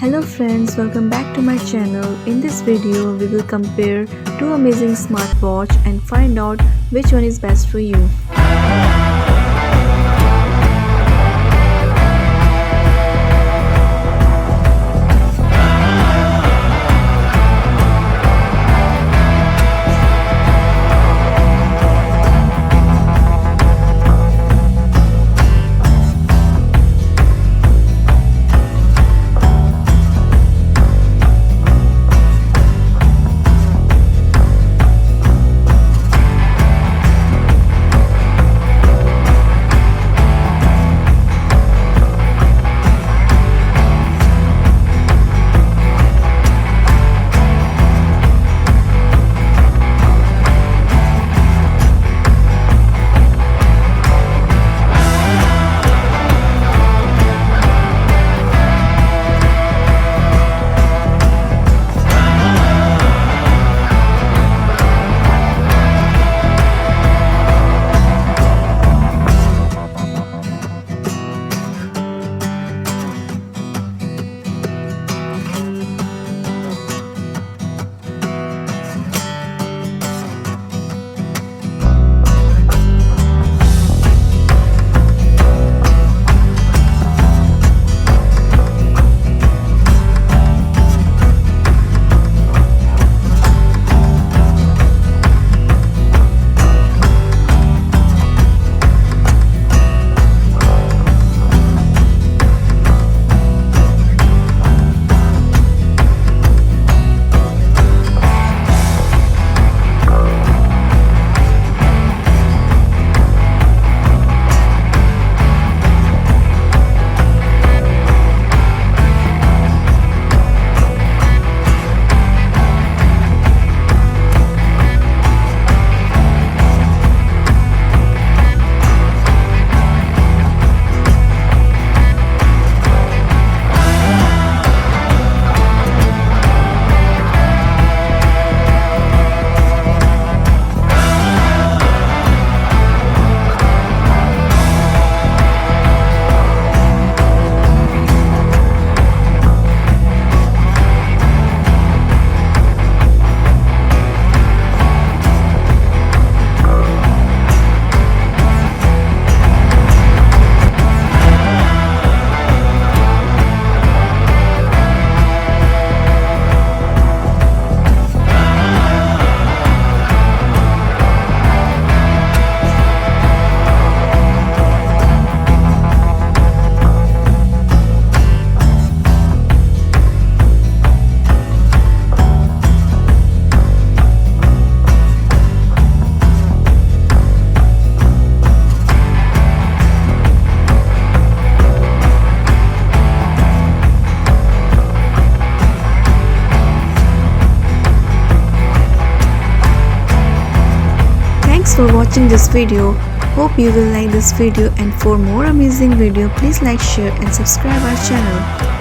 Hello friends, welcome back to my channel. In this video, we will compare two amazing smartwatch and find out which one is best for you. Thanks for watching this video. Hope you will like this video, and for more amazing video please like, share and subscribe our channel.